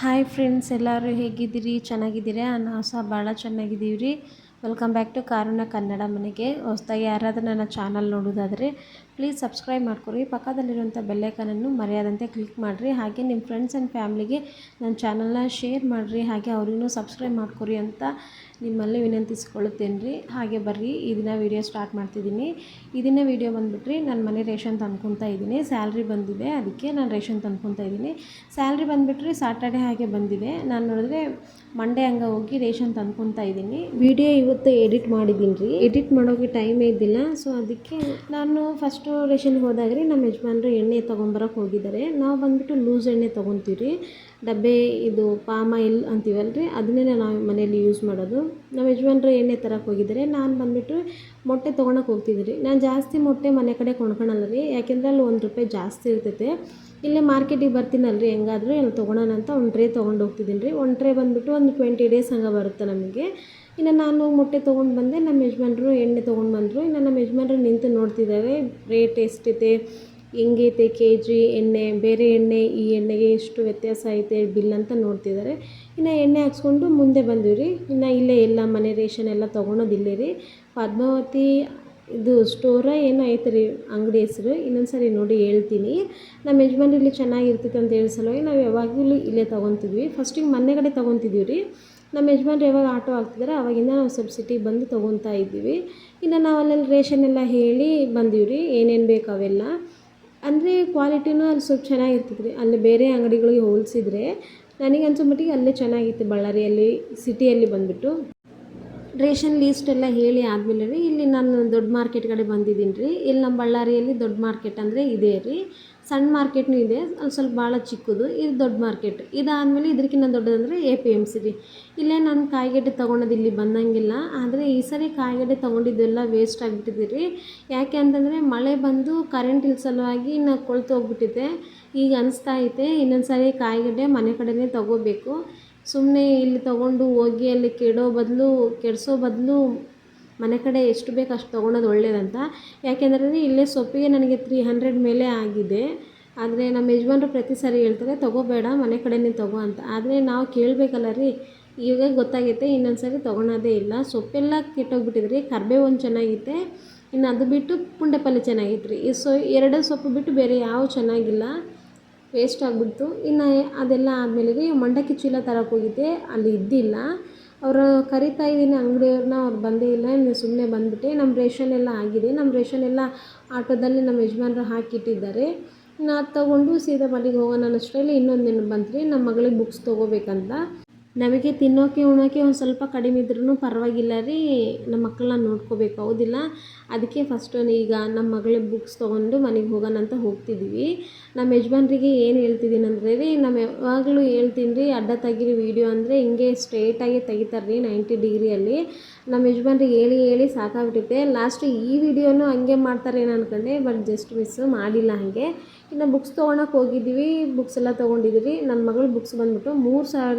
Hi friends, ಎಲ್ಲರೂ ಹೇಗಿದ್ದೀರಿ? ಚೆನ್ನಾಗಿದ್ದೀರಾ? ನಾವು ಸಹ ಭಾಳ ಚೆನ್ನಾಗಿದ್ದೀವಿ ರೀ. ವೆಲ್ಕಮ್ ಬ್ಯಾಕ್ ಟು ಕಾರುಣ್ಯ ಕನ್ನಡ ಮನೆಗೆ. ಹೊಸದಾಗಿ ಯಾರಾದರೂ ನನ್ನ ಚಾನಲ್ ನೋಡೋದಾದರೆ ಪ್ಲೀಸ್ ಸಬ್ಸ್ಕ್ರೈಬ್ ಮಾಡ್ಕೊರಿ. ಪಕ್ಕದಲ್ಲಿರುವಂಥ ಬೆಲ್ಲೈಕನನ್ನು ಮರೆಯದಂತೆ ಕ್ಲಿಕ್ ಮಾಡಿರಿ. ಹಾಗೆ ನಿಮ್ಮ ಫ್ರೆಂಡ್ಸ್ ಆ್ಯಂಡ್ ಫ್ಯಾಮ್ಲಿಗೆ ನನ್ನ ಚಾನಲ್ನ ಶೇರ್ ಮಾಡಿರಿ. ಹಾಗೆ ಅವ್ರಿಗೂ ಸಬ್ಸ್ಕ್ರೈಬ್ ಮಾಡ್ಕೊರಿ ಅಂತ ನಿಮ್ಮಲ್ಲಿ ವಿನಂತಿಸ್ಕೊಳ್ಳುತ್ತೇನೆ ರೀ. ಹಾಗೆ ಬರ್ರಿ, ಈ ದಿನ ವೀಡಿಯೋ ಸ್ಟಾರ್ಟ್ ಮಾಡ್ತಿದ್ದೀನಿ. ಈ ದಿನ ವೀಡಿಯೋ ಬಂದುಬಿಟ್ರಿ, ನಾನು ಮನೆ ರೇಷನ್ ತಂದ್ಕೊತಾ ಇದ್ದೀನಿ. ಸ್ಯಾಲ್ರಿ ಬಂದಿದೆ, ಅದಕ್ಕೆ ನಾನು ರೇಷನ್ ತಂದ್ಕೊತಾ ಇದ್ದೀನಿ. ಸ್ಯಾಲ್ರಿ ಬಂದುಬಿಟ್ರಿ ಸಾಟರ್ಡೆ ಹಾಗೆ ಬಂದಿದೆ. ನಾನು ನೋಡಿದ್ರೆ ಮಂಡೇ ಹಂಗೆ ಹೋಗಿ ರೇಷನ್ ತಂದ್ಕೊತಾ ಇದ್ದೀನಿ. ವಿಡಿಯೋ ಇವತ್ತು ಎಡಿಟ್ ಮಾಡಿದ್ದೀನಿ ರೀ. ಎಡಿಟ್ ಮಾಡೋಕ್ಕೆ ಟೈಮೇ ಇದ್ದಿಲ್ಲ. ಸೊ ಅದಕ್ಕೆ ನಾನು ಫಸ್ಟು ರೇಷನ್ಗೆ ಹೋದಾಗ ರೀ ನಮ್ಮ ಯಜಮಾನ್ರು ಎಣ್ಣೆ ತೊಗೊಂಬರಕ್ಕೆ ಹೋಗಿದ್ದಾರೆ. ನಾವು ಬಂದುಬಿಟ್ಟು ಲೂಸ್ ಎಣ್ಣೆ ತೊಗೊತೀವಿ ರೀ. ಡಬ್ಬೆ ಇದು ಪಾಮ್ ಆಯಿಲ್ ಅಂತೀವಲ್ಲ ರೀ, ಅದನ್ನೇ ನಾವು ಮನೆಯಲ್ಲಿ ಯೂಸ್ ಮಾಡೋದು. ನಮ್ಮ ಯಜಮಾನ್ರು ಎಣ್ಣೆ ತರಕ್ಕೆ ಹೋಗಿದ್ದಾರೆ. ನಾನು ಬಂದುಬಿಟ್ಟು ಮೊಟ್ಟೆ ತೊಗೊಳಕ್ಕೆ ಹೋಗ್ತಿದ್ದೆ. ನಾನು ಜಾಸ್ತಿ ಮೊಟ್ಟೆ ಮನೆ ಕಡೆ ಕೊಂಡ್ಕೊಳಲ್ಲ ರೀ, ಯಾಕೆಂದರೆ ಅಲ್ಲಿ ₹1 ಜಾಸ್ತಿ ಇರ್ತೈತೆ. ಇಲ್ಲೇ ಮಾರ್ಕೆಟಿಗೆ ಬರ್ತೀನಲ್ಲ ರೀ, ಹೆಂಗಾದರೂ ಅಲ್ಲಿ ತೊಗೊಳೋಣ ಅಂತ ಒಂದು ಟ್ರೇ ತೊಗೊಂಡು ಹೋಗ್ತಿದ್ದೀನಿ ರೀ. ಒಂದು ಟ್ರೇ ಬಂದುಬಿಟ್ಟು ಒಂದು 20 ಡೇಸ್ ಹಂಗೆ ಬರುತ್ತೆ ನಮಗೆ. ಇನ್ನು ನಾನು ಮೊಟ್ಟೆ ತೊಗೊಂಡು ಬಂದೆ, ನಮ್ಮ ಯಜಮಾನ್ರು ಎಣ್ಣೆ ತೊಗೊಂಡು ಬಂದರು. ಇನ್ನು ನಮ್ಮ ಯಜಮಾನ್ರು ನಿಂತು ನೋಡ್ತಿದ್ದಾರೆ ರೇಟ್ ಎಷ್ಟೈತೆ, ಹೆಂಗೈತೆ KG ಎಣ್ಣೆ, ಬೇರೆ ಎಣ್ಣೆ ಈ ಎಣ್ಣೆಗೆ ಎಷ್ಟು ವ್ಯತ್ಯಾಸ ಐತೆ ಬಿಲ್ ಅಂತ ನೋಡ್ತಿದ್ದಾರೆ. ಇನ್ನು ಎಣ್ಣೆ ಹಾಕ್ಸ್ಕೊಂಡು ಮುಂದೆ ಬಂದ್ವಿ ರೀ. ಇನ್ನು ಇಲ್ಲೇ ಎಲ್ಲ ಮನೆ ರೇಷನ್ ಎಲ್ಲ ತೊಗೊಳೋದು ಇಲ್ಲೇ ರೀ. ಪದ್ಮಾವತಿ ಇದು ಸ್ಟೋರ ಏನೋ ಐತೆ ರೀ ಅಂಗಡಿ ಹೆಸರು, ಇನ್ನೊಂದು ಸರಿ ನೋಡಿ ಹೇಳ್ತೀನಿ. ನಮ್ಮ ಯಜಮಾನ್ರು ಇಲ್ಲಿ ಚೆನ್ನಾಗಿರ್ತೈತೆ ಅಂತ ಹೇಳಿ ಸಲುವಾಗಿ ನಾವು ಯಾವಾಗಲೂ ಇಲ್ಲೇ ತೊಗೊತಿದ್ವಿ. ಫಸ್ಟಿಗೆ ಮನೆ ಕಡೆ ತೊಗೊತಿದ್ವಿ ರೀ. ನಮ್ಮ ಯಜಮಾನ್ರು ಯಾವಾಗ ಆಟೋ ಹಾಕ್ತಿದ್ದಾರೆ ಅವಾಗಿಂದ ನಾವು ಸ್ವಲ್ಪ ಸಿಟಿಗೆ ಬಂದು ತೊಗೊತಾ ಇದ್ದೀವಿ. ಇನ್ನು ನಾವು ಅಲ್ಲೆಲ್ಲ ರೇಷನ್ ಎಲ್ಲ ಹೇಳಿ ಬಂದೀವಿ ರೀ, ಏನೇನು ಬೇಕು ಅವೆಲ್ಲ. ಅಂದರೆ ಕ್ವಾಲಿಟಿನೂ ಅಲ್ಲಿ ಸ್ವಲ್ಪ ಚೆನ್ನಾಗಿರ್ತೈತೆ ರೀ. ಅಲ್ಲಿ ಬೇರೆ ಅಂಗಡಿಗಳಿಗೆ ಹೋಲಿಸಿದ್ರೆ ನನಗೆ ಅನ್ಸೋ ಮಟ್ಟಿಗೆ ಅಲ್ಲೇ ಚೆನ್ನಾಗಿತ್ತು, ಬಳ್ಳಾರಿಯಲ್ಲಿ ಸಿಟಿಯಲ್ಲಿ ಬಂದುಬಿಟ್ಟು. ರೇಷನ್ ಲೀಸ್ಟ್ ಎಲ್ಲ ಹೇಳಿ ಆದಮೇಲೆ ರೀ ಇಲ್ಲಿ ನಾನು ದೊಡ್ಡ ಮಾರ್ಕೆಟ್ ಕಡೆ ಬಂದಿದ್ದೀನಿ ರೀ. ಇಲ್ಲಿ ನಮ್ಮ ಬಳ್ಳಾರಿಯಲ್ಲಿ ದೊಡ್ಡ ಮಾರ್ಕೆಟ್ ಅಂದರೆ ಇದೆ ರೀ. ಸಣ್ಣ ಮಾರ್ಕೆಟ್ನೂ ಇದೆ, ಅಲ್ಲಿ ಸ್ವಲ್ಪ ಭಾಳ ಚಿಕ್ಕದು. ಇದು ದೊಡ್ಡ ಮಾರ್ಕೆಟ್. ಇದಾದಮೇಲೆ ಇದಕ್ಕಿಂತ ದೊಡ್ಡದಂದರೆ APMC ರೀ. ಇಲ್ಲೇ ನಾನು ಕಾಯಿಗಡ್ಡೆ ತೊಗೊಳೋದು ಇಲ್ಲಿ ಬಂದಂಗಿಲ್ಲ. ಆದರೆ ಈ ಸರಿ ಕಾಯಿಗಡ್ಡೆ ತೊಗೊಂಡಿದ್ದೆಲ್ಲ ವೇಸ್ಟ್ ಆಗಿಬಿಟ್ಟಿದೆ ರೀ. ಯಾಕೆ ಅಂತಂದರೆ ಮಳೆ ಬಂದು ಕರೆಂಟ್ ಇಲ್ಲ ಸಲುವಾಗಿ ನಾವು ಕೊಳ್ತು ಹೋಗ್ಬಿಟ್ಟಿದೆ. ಈಗ ಅನಿಸ್ತಾ ಐತೆ ಇನ್ನೊಂದು ಸಾರಿ ಕಾಯಿಗಡ್ಡೆ ಮನೆ ಕಡೆಯೇ ತೊಗೋಬೇಕು. ಸುಮ್ಮನೆ ಇಲ್ಲಿ ತೊಗೊಂಡು ಹೋಗಿ ಅಲ್ಲಿ ಕೆಡಿಸೋ ಬದಲು ಮನೆ ಕಡೆ ಎಷ್ಟು ಬೇಕು ಅಷ್ಟು ತೊಗೊಳೋದು ಒಳ್ಳೇದಂತ. ಯಾಕೆಂದರೆ ಇಲ್ಲೇ ಸೊಪ್ಪಿಗೆ ನನಗೆ 300 ಮೇಲೆ ಆಗಿದೆ. ಆದರೆ ನಮ್ಮ ಯಜಮಾನ್ರು ಪ್ರತಿ ಸಾರಿ ಹೇಳ್ತಾರೆ ತೊಗೋಬೇಡ ಮನೆ ಕಡೆಯೇ ತೊಗೋ ಅಂತ. ಆದರೆ ನಾವು ಕೇಳಬೇಕಲ್ಲ ರೀ. ಇವಾಗ ಗೊತ್ತಾಗೈತೆ ಇನ್ನೊಂದು ಸಾರಿ ತೊಗೊಳೋದೇ ಇಲ್ಲ. ಸೊಪ್ಪೆಲ್ಲ ಕೆಟ್ಟೋಗ್ಬಿಟ್ಟಿದ್ರಿ. ಕರಿಬೇವು ಒಂದು ಚೆನ್ನಾಗೈತೆ, ಇನ್ನು ಅದು ಬಿಟ್ಟು ಪುಂಡೆ ಪಲ್ಯ ಚೆನ್ನಾಗೈತೆ ರೀ. ಎರಡು ಸೊಪ್ಪು ಬಿಟ್ಟು ಬೇರೆ ಯಾವ ಚೆನ್ನಾಗಿಲ್ಲ, ವೇಸ್ಟ್ ಆಗಿಬಿಡ್ತು. ಇನ್ನು ಅದೆಲ್ಲ ಆದಮೇಲೆ ರೀ ಮಂಡಕ್ಕಿ ಚೀಲ ತರಕ್ಕೆ ಹೋಗಿದ್ದೆ, ಅಲ್ಲಿ ಇದ್ದಿಲ್ಲ. ಅವರು ಕರಿತಾ ಇದ್ದೀನಿ ಅಂಗಡಿಯವ್ರನ್ನ, ಅವ್ರು ಬಂದೇ ಇಲ್ಲ. ಇನ್ನು ಸುಮ್ಮನೆ ಬಂದುಬಿಟ್ಟೆ. ನಮ್ಮ ರೇಷನ್ ಎಲ್ಲ ಆಗಿದೆ. ನಮ್ಮ ರೇಷನ್ ಎಲ್ಲ ಆಟೋದಲ್ಲಿ ನಮ್ಮ ಯಜಮಾನ್ರು ಹಾಕಿಟ್ಟಿದ್ದಾರೆ. ಇನ್ನು ಅದು ತೊಗೊಂಡು ಸೀದಾ ಮನೆಗೆ ಹೋಗೋಣ ಅನ್ನೋಷ್ಟರಲ್ಲಿ ಇನ್ನೊಂದು ನೆನಪು ಬಂತು ರೀ, ನಮ್ಮ ಮಗಳಿಗೆ ಬುಕ್ಸ್ ತೊಗೋಬೇಕಂತ. ನಮಗೆ ತಿನ್ನೋಕೆ ಉಣ್ಣೋಕೆ ಒಂದು ಸ್ವಲ್ಪ ಕಡಿಮೆ ಇದ್ರೂ ಪರವಾಗಿಲ್ಲ ರೀ, ನಮ್ಮ ಮಕ್ಕಳನ್ನ ನೋಡ್ಕೋಬೇಕು, ಹೌದಿಲ್ಲ? ಅದಕ್ಕೆ ಫಸ್ಟು ಈಗ ನಮ್ಮ ಮಗಳಿಗೆ ಬುಕ್ಸ್ ತೊಗೊಂಡು ಮನೆಗೆ ಹೋಗೋಣ ಅಂತ ಹೋಗ್ತಿದ್ದೀವಿ. ನಮ್ಮ ಯಜಮಾನ್ರಿಗೆ ಏನು ಹೇಳ್ತಿದ್ದೀನಿ ಅಂದರೆ ರೀ, ನಮ್ಮ ಯಾವಾಗಲೂ ಹೇಳ್ತೀನಿ ರೀ, ಅಡ್ಡ ತೆಗೀರಿ ವೀಡಿಯೋ ಅಂದರೆ ಹಿಂಗೆ ಸ್ಟ್ರೇಟಾಗಿ ತೆಗಿತಾರೆ ರೀ 90 ಡಿಗ್ರಿಯಲ್ಲಿ. ನಮ್ಮ ಯಜಮಾನ್ರಿಗೆ ಹೇಳಿ ಹೇಳಿ ಸಾಕಾಗ್ಬಿಟ್ಟೈತೆ. ಲಾಸ್ಟು ಈ ವಿಡಿಯೋನೂ ಹಂಗೆ ಮಾಡ್ತಾರೇನೋ ಅಂದ್ಕೊಂಡೆ, ಬಟ್ ಜಸ್ಟ್ ಮಿಸ್ಸು ಮಾಡಿಲ್ಲ ಹಾಗೆ. ಇನ್ನು ಬುಕ್ಸ್ ತೊಗೊಳಕ್ಕೆ ಹೋಗಿದ್ದೀವಿ, ಬುಕ್ಸ್ ಎಲ್ಲ ತೊಗೊಂಡಿದ್ದೀವಿ. ನನ್ನ ಮಗಳು ಬುಕ್ಸ್ ಬಂದುಬಿಟ್ಟು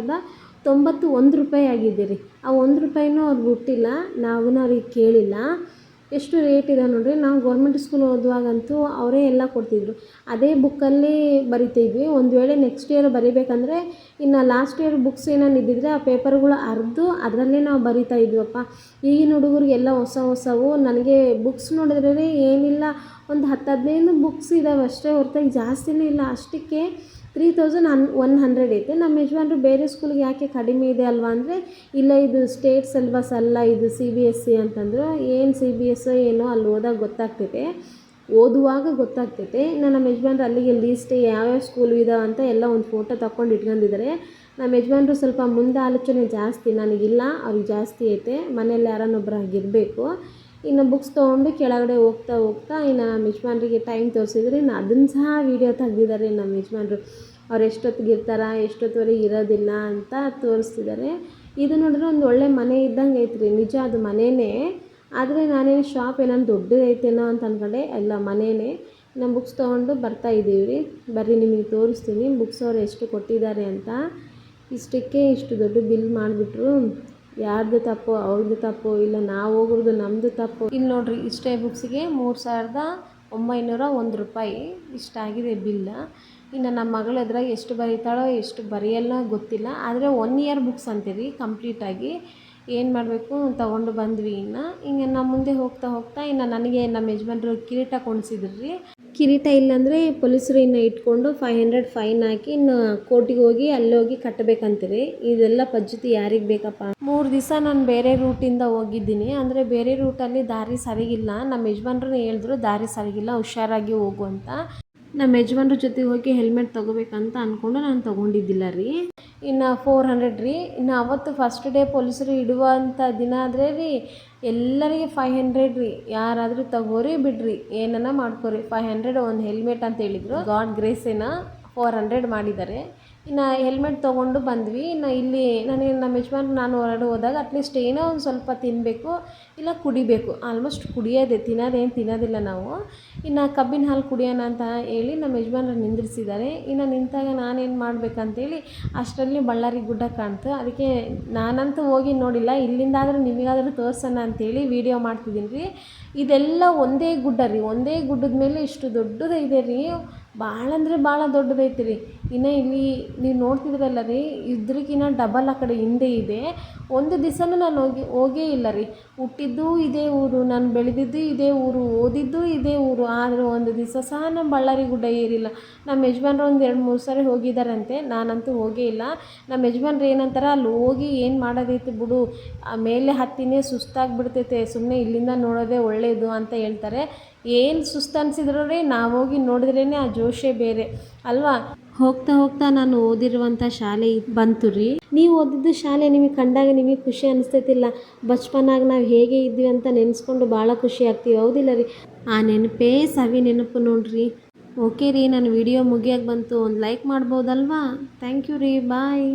₹3091 ಆಗಿದೆ ರೀ. ಆ ₹1 ಅವ್ರು ಬಿಟ್ಟಿಲ್ಲ, ನಾವು ಅವ್ರಿಗೆ ಕೇಳಿಲ್ಲ. ಎಷ್ಟು ರೇಟ್ ಇದೆ ನೋಡಿರಿ. ನಾವು ಗೌರ್ಮೆಂಟ್ ಸ್ಕೂಲ್ ಓದುವಾಗಂತೂ ಅವರೇ ಎಲ್ಲ ಕೊಡ್ತಿದ್ರು. ಅದೇ ಬುಕ್ಕಲ್ಲಿ ಬರಿತಾಯಿದ್ವಿ. ಒಂದು ವೇಳೆ ನೆಕ್ಸ್ಟ್ ಇಯರ್ ಬರಿಬೇಕಂದ್ರೆ ಇನ್ನು ಲಾಸ್ಟ್ ಇಯರ್ ಬುಕ್ಸ್ ಏನಾರು ಇದ್ದಿದ್ರೆ ಆ ಪೇಪರ್ಗಳು ಹರಿದು ಅದರಲ್ಲೇ ನಾವು ಬರಿತಾ ಇದ್ವಪ್ಪ. ಈಗಿನ ಹುಡುಗರಿಗೆಲ್ಲ ಹೊಸವು. ನನಗೆ ಬುಕ್ಸ್ ನೋಡಿದ್ರೆ ರೀ ಏನಿಲ್ಲ, ಒಂದು 10-15 ಬುಕ್ಸ್ ಇದ್ದಾವೆ ಅಷ್ಟೇ ಹೊರತಾಗಿ ಜಾಸ್ತಿನೇ ಇಲ್ಲ. ಅಷ್ಟಕ್ಕೆ 3100 ಐತೆ. ನಮ್ಮ ಯಜಮಾನ್ರು ಬೇರೆ ಸ್ಕೂಲ್ಗೆ ಯಾಕೆ ಕಡಿಮೆ ಇದೆ ಅಲ್ವಾ ಅಂದರೆ, ಇಲ್ಲ ಇದು ಸ್ಟೇಟ್ ಸಿಲೆಬಸ್ ಅಲ್ಲ, ಇದು CBSE ಅಂತಂದರು. ಏನು CBS ಏನೋ ಅಲ್ಲಿ ಓದಾಗ ಓದುವಾಗ ಗೊತ್ತಾಗ್ತೈತೆ. ಇನ್ನು ನಮ್ಮ ಯಜಮಾನ್ರು ಅಲ್ಲಿಗೆ ಲೀಸ್ಟ್ ಯಾವ್ಯಾವ ಸ್ಕೂಲ್ ಇದಾವೆ ಅಂತ ಎಲ್ಲ ಒಂದು ಫೋಟೋ ತಗೊಂಡು ಇಟ್ಕೊಂಡಿದ್ದಾರೆ. ನಮ್ಮ ಯಜಮಾನ್ರು ಸ್ವಲ್ಪ ಮುಂದೆ ಆಲೋಚನೆ ಜಾಸ್ತಿ, ನನಗಿಲ್ಲ, ಅವ್ರಿಗೆ ಜಾಸ್ತಿ ಐತೆ. ಮನೇಲಿ ಯಾರನ್ನೊಬ್ಬರು ಆಗಿರಬೇಕು. ಇನ್ನು ಬುಕ್ಸ್ ತೊಗೊಂಡು ಕೆಳಗಡೆ ಹೋಗ್ತಾ ಇನ್ನು ನಮ್ಮ ಯಜಮಾನ್ರಿಗೆ ಟೈಮ್ ತೋರಿಸಿದ್ರೆ ಇನ್ನು ಅದನ್ನು ಸಹ ವೀಡಿಯೋ ತೆಗ್ದಿದ್ದಾರೆ ನಮ್ಮ ಯಜಮಾನ್ರು. ಅವ್ರು ಎಷ್ಟೊತ್ತಿಗೆ ಇರ್ತಾರೆ, ಎಷ್ಟೊತ್ತುವರೆಗೆ ಇರೋದಿಲ್ಲ ಅಂತ ತೋರಿಸ್ತಿದ್ದಾರೆ. ಇದು ನೋಡಿದ್ರೆ ಒಂದು ಒಳ್ಳೆ ಮನೆ ಇದ್ದಂಗೆ ಐತ್ರಿ. ನಿಜ ಅದು ಮನೆಯೇ, ಆದರೆ ನಾನೇನು ಶಾಪ್ ಏನಾದ್ರು ದೊಡ್ಡದೈತೇನೋ ಅಂತ ಅಂದ್ಕೊಂಡೆ, ಎಲ್ಲ ಮನೆಯೇ. ನಮ್ಮ ಬುಕ್ಸ್ ತೊಗೊಂಡು ಬರ್ತಾಯಿದ್ದೀವಿ ರೀ. ಬರ್ರಿ ನಿಮಗೆ ತೋರಿಸ್ತೀನಿ ಬುಕ್ಸ್ ಅವ್ರು ಎಷ್ಟು ಕೊಟ್ಟಿದ್ದಾರೆ ಅಂತ. ಇಷ್ಟಕ್ಕೆ ಇಷ್ಟು ದೊಡ್ಡ ಬಿಲ್ ಮಾಡಿಬಿಟ್ರು. ಯಾರ್ದು ತಪ್ಪು, ಅವ್ರದ್ದು ತಪ್ಪು, ಇಲ್ಲ ನಾವು ಹೋಗೋದು ನಮ್ಮದು ತಪ್ಪು. ಇಲ್ಲಿ ನೋಡಿರಿ, ಇಷ್ಟೇ ಬುಕ್ಸಿಗೆ ₹3901 ಇಷ್ಟಾಗಿದೆ ಬಿಲ್ಲ. ಇನ್ನು ನಮ್ಮ ಮಗಳು ಎದ್ರಾಗ ಎಷ್ಟು ಬರೀತಾಳೋ ಎಷ್ಟು ಬರೆಯಲ್ಲ ಗೊತ್ತಿಲ್ಲ. ಆದರೆ 1 ಇಯರ್ ಬುಕ್ಸ್ ಅಂತೀರಿ ಕಂಪ್ಲೀಟಾಗಿ. ಏನು ಮಾಡಬೇಕು ತೊಗೊಂಡು ಬಂದ್ವಿ. ಹಿಂಗೆ ನಾವು ಮುಂದೆ ಹೋಗ್ತಾ ಹೋಗ್ತಾ ಇನ್ನು ನನಗೆ ನಮ್ಮ ಯಜಮಾನ್ರು ಕಿರೀಟ ಕೊಡಿಸಿದ್ರು ರೀ. ಕಿರೀಟ ಇಲ್ಲಾಂದರೆ ಪೊಲೀಸರು ಇನ್ನು ಇಟ್ಕೊಂಡು 500 ಫೈನ್ ಹಾಕಿ ಇನ್ನು ಕೋರ್ಟಿಗೆ ಹೋಗಿ ಅಲ್ಲೋಗಿ ಕಟ್ಟಬೇಕಂತೀರಿ. ಇದೆಲ್ಲ ಪದ್ಧತಿ ಯಾರಿಗೆ ಬೇಕಪ್ಪ. 3 ದಿವಸ ನಾನು ಬೇರೆ ರೂಟಿಂದ ಹೋಗಿದ್ದೀನಿ. ಅಂದರೆ ಬೇರೆ ರೂಟಲ್ಲಿ ದಾರಿ ಸರಿಗಿಲ್ಲ. ನಮ್ಮ ಯಜಮಾನ್ರು ಹೇಳಿದ್ರು ದಾರಿ ಸರಿಗಿಲ್ಲ, ಹುಷಾರಾಗಿ ಹೋಗು ಅಂತ. ನಮ್ಮ ಯಜಮಾನ್ರ ಜೊತೆಗೆ ಹೋಗಿ ಹೆಲ್ಮೆಟ್ ತೊಗೋಬೇಕಂತ ಅಂದ್ಕೊಂಡು ನಾನು ತೊಗೊಂಡಿದ್ದಿಲ್ಲ ರೀ. ಇನ್ನು 400 ರೀ. ಇನ್ನು ಅವತ್ತು ಫಸ್ಟ್ ಡೇ ಪೊಲೀಸರು ಇಡುವಂಥ ದಿನ ಆದರೆ ರೀ ಎಲ್ಲರಿಗೆ 500 ರೀ. ಯಾರಾದರೂ ತಗೋರಿ ಬಿಡ್ರಿ, ಏನನ್ನ ಮಾಡ್ಕೊರಿ, 500 ಒಂದು ಹೆಲ್ಮೆಟ್ ಅಂತ ಹೇಳಿದರು. ಗಾಡ್ ಗ್ರೇಸೇನ 400 ಮಾಡಿದ್ದಾರೆ. ಇನ್ನು ಹೆಲ್ಮೆಟ್ ತೊಗೊಂಡು ಬಂದ್ವಿ. ಇನ್ನು ಇಲ್ಲಿ ನನಗೆ ನಮ್ಮ ಯಜಮಾನ್ರು ನಾನು ಹೊರಗಡೆ ಹೋದಾಗ ಅಟ್ಲೀಸ್ಟ್ ಏನೋ ಒಂದು ಸ್ವಲ್ಪ ತಿನ್ನಬೇಕು ಇಲ್ಲ ಕುಡಿಬೇಕು. ಆಲ್ಮೋಸ್ಟ್ ಕುಡಿಯೋದೆ, ತಿನ್ನೋದಿಲ್ಲ ನಾವು. ಇನ್ನು ಕಬ್ಬಿನ ಹಾಲು ಕುಡಿಯೋಣ ಅಂತ ಹೇಳಿ ನಮ್ಮ ಯಜಮಾನ್ರು ನಿಂದಿರಿಸಿದ್ದಾರೆ. ಇನ್ನು ನಿಂತಾಗ ನಾನೇನು ಮಾಡಬೇಕಂತೇಳಿ ಅಷ್ಟರಲ್ಲಿ ಬಳ್ಳಾರಿ ಗುಡ್ಡ ಕಾಣ್ತು. ಅದಕ್ಕೆ ನಾನಂತೂ ಹೋಗಿ ನೋಡಿಲ್ಲ, ಇಲ್ಲಿಂದಾದರೂ ನಿಮಗಾದರೂ ತೋರ್ಸೋಣ ಅಂತೇಳಿ ವೀಡಿಯೋ ಮಾಡ್ತಿದ್ದೀನಿ ರೀ. ಇದೆಲ್ಲ ಒಂದೇ ಗುಡ್ಡ ರೀ. ಒಂದೇ ಗುಡ್ಡದ ಮೇಲೆ ಇಷ್ಟು ದೊಡ್ಡದಿದೆ ರೀ. ಭಾಳ ಅಂದರೆ ಭಾಳ ದೊಡ್ಡದೈತಿ ರೀ. ಇನ್ನು ಇಲ್ಲಿ ನೀವು ನೋಡ್ತಿದ್ರಲ್ಲ ರೀ, ಇದ್ರಕ್ಕಿಂತ ಡಬಲ್ ಆ ಕಡೆ ಹಿಂದೆ ಇದೆ. ಒಂದು ದಿವಸನೂ ನಾನು ಹೋಗೇ ಇಲ್ಲ ರೀ. ಹುಟ್ಟಿದ್ದು ಇದೇ ಊರು, ನಾನು ಬೆಳೆದಿದ್ದು ಇದೇ ಊರು, ಓದಿದ್ದು ಇದೇ ಊರು. ಆದರೂ ಒಂದು ದಿವಸ ಸಹ ನಮ್ಮ ಬಳ್ಳಾರಿ ಗುಡ್ಡ ಏರಿಲ್ಲ. ನಮ್ಮ ಯಜಮಾನ್ರು ಒಂದು 2-3 ಸರಿ ಹೋಗಿದ್ದಾರಂತೆ, ನಾನಂತೂ ಹೋಗೇ ಇಲ್ಲ. ನಮ್ಮ ಯಜಮಾನ್ರು ಏನಂತಾರೆ, ಅಲ್ಲಿ ಹೋಗಿ ಏನು ಮಾಡೋದೈತೆ ಬಿಡು, ಮೇಲೆ ಹತ್ತಿನೇ ಸುಸ್ತಾಗಿಬಿಡ್ತೈತೆ, ಸುಮ್ಮನೆ ಇಲ್ಲಿಂದ ನೋಡೋದೇ ಒಳ್ಳೆಯದು ಅಂತ ಹೇಳ್ತಾರೆ. ಏನು ಸುಸ್ತು ಅನಿಸಿದ್ರು ರೀ, ನಾವು ಹೋಗಿ ನೋಡಿದ್ರೇ ಆ ಜೋಶೇ ಬೇರೆ ಅಲ್ವಾ. ಹೋಗ್ತಾ ಹೋಗ್ತಾ ನಾನು ಓದಿರುವಂಥ ಶಾಲೆ ಬಂತು ರೀ. ನೀವು ಓದಿದ್ದು ಶಾಲೆ ನಿಮಗೆ ಕಂಡಾಗ ನಿಮಗೆ ಖುಷಿ ಅನಿಸ್ತೈತಿಲ್ಲ. ಬಚ್ಪನಾಗ ನಾವು ಹೇಗೆ ಇದ್ವಿ ಅಂತ ನೆನೆಸ್ಕೊಂಡು ಭಾಳ ಖುಷಿ ಆಗ್ತೀವಿ, ಹೌದಿಲ್ಲ ರೀ. ಆ ನೆನಪೇ ಸವಿ ನೆನಪು ನೋಡ್ರಿ. ಓಕೆ ರೀ, ನನ್ನ ವಿಡಿಯೋ ಮುಗಿಯೋಕೆ ಬಂತು. ಒಂದು ಲೈಕ್ ಮಾಡ್ಬೋದಲ್ವಾ. ಥ್ಯಾಂಕ್ ಯು ರೀ, ಬಾಯ್.